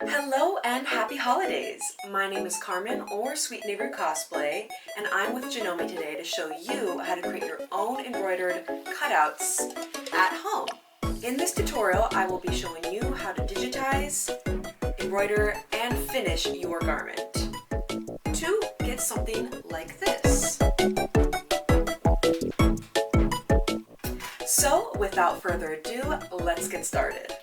Hello and happy holidays! My name is Carmen, or Sweet Neighbor Cosplay, and I'm with Janome today to show you how to create your own embroidered cutouts at home. In this tutorial, I will be showing you how to digitize, embroider, and finish your garment to get something like this. So, without further ado, let's get started.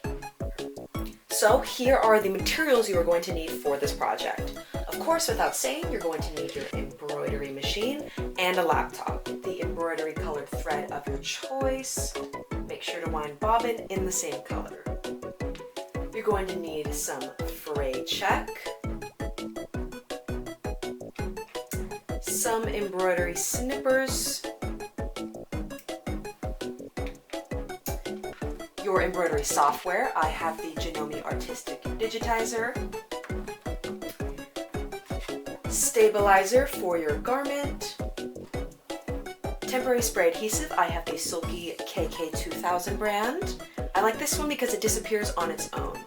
So here are the materials you are going to need for this project. Of course, without saying, you're going to need your embroidery machine and a laptop. The embroidery colored thread of your choice. Make sure to wind bobbin in the same color. You're going to need some fray check, some embroidery snippers, your embroidery software. I have the Janome Artistic Digitizer, stabilizer for your garment, temporary spray adhesive. I have the Silky KK2000 brand. I like this one because it disappears on its own.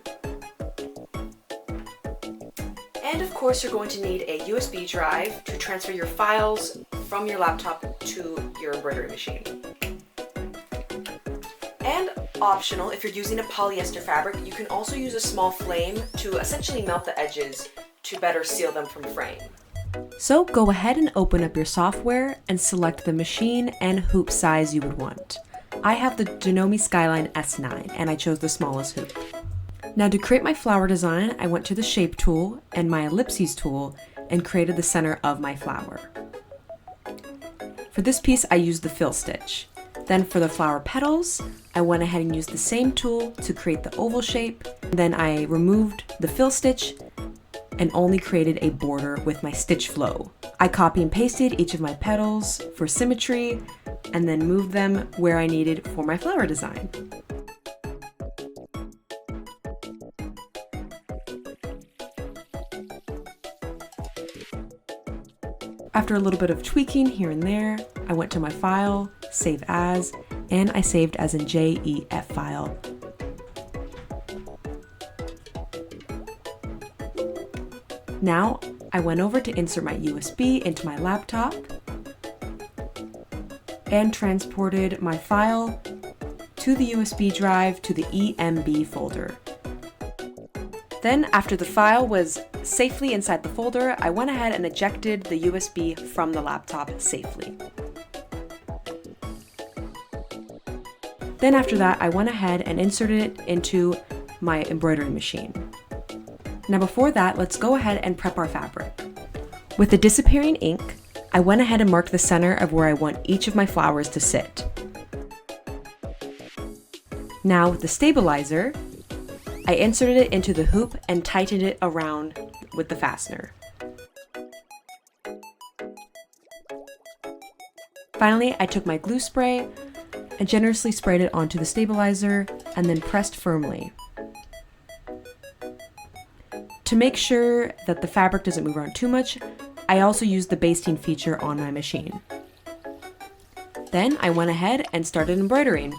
And of course, you're going to need a USB drive to transfer your files from your laptop to your embroidery machine. And optional, if you're using a polyester fabric, you can also use a small flame to essentially melt the edges to better seal them from fraying. So go ahead and open up your software and select the machine and hoop size you would want. I have the Janome Skyline S9 and I chose the smallest hoop. Now to create my flower design, I went to the shape tool and my ellipses tool and created the center of my flower. For this piece, I used the fill stitch. Then for the flower petals, I went ahead and used the same tool to create the oval shape. Then I removed the fill stitch and only created a border with my stitch flow. I copy and pasted each of my petals for symmetry and then moved them where I needed for my flower design. After a little bit of tweaking here and there, I went to my file, save as, and I saved as in JEF file. Now, I went over to insert my USB into my laptop and transported my file to the USB drive to the EMB folder. Then, after the file was safely inside the folder, I went ahead and ejected the USB from the laptop safely. Then after that, I went ahead and inserted it into my embroidery machine. Now before that, let's go ahead and prep our fabric. With the disappearing ink, I went ahead and marked the center of where I want each of my flowers to sit. Now with the stabilizer, I inserted it into the hoop and tightened it around with the fastener. Finally, I took my glue spray and generously sprayed it onto the stabilizer and then pressed firmly. To make sure that the fabric doesn't move around too much, I also used the basting feature on my machine. Then I went ahead and started embroidering.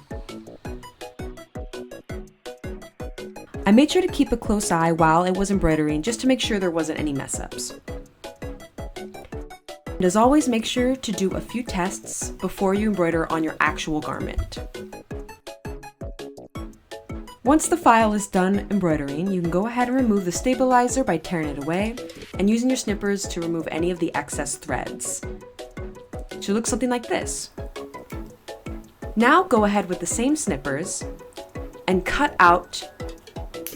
I made sure to keep a close eye while I was embroidering just to make sure there wasn't any mess ups. And as always, make sure to do a few tests before you embroider on your actual garment. Once the file is done embroidering, you can go ahead and remove the stabilizer by tearing it away and using your snippers to remove any of the excess threads. It should look something like this. Now go ahead with the same snippers and cut out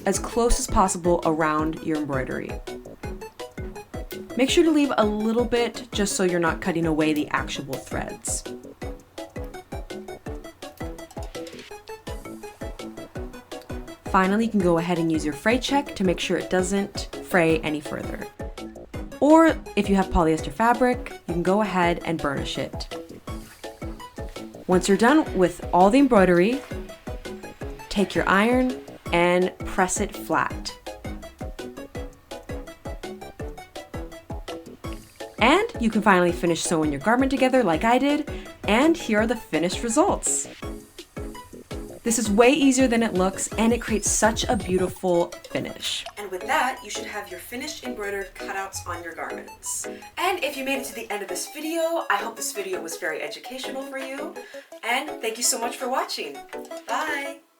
as close as possible around your embroidery. Make sure to leave a little bit just so you're not cutting away the actual threads. Finally, you can go ahead and use your fray check to make sure it doesn't fray any further. Or if you have polyester fabric, you can go ahead and burnish it. Once you're done with all the embroidery, take your iron and press it flat. And you can finally finish sewing your garment together like I did, and here are the finished results. This is way easier than it looks, and it creates such a beautiful finish. And with that, you should have your finished embroidered cutouts on your garments. And if you made it to the end of this video, I hope this video was very educational for you. And thank you so much for watching. Bye!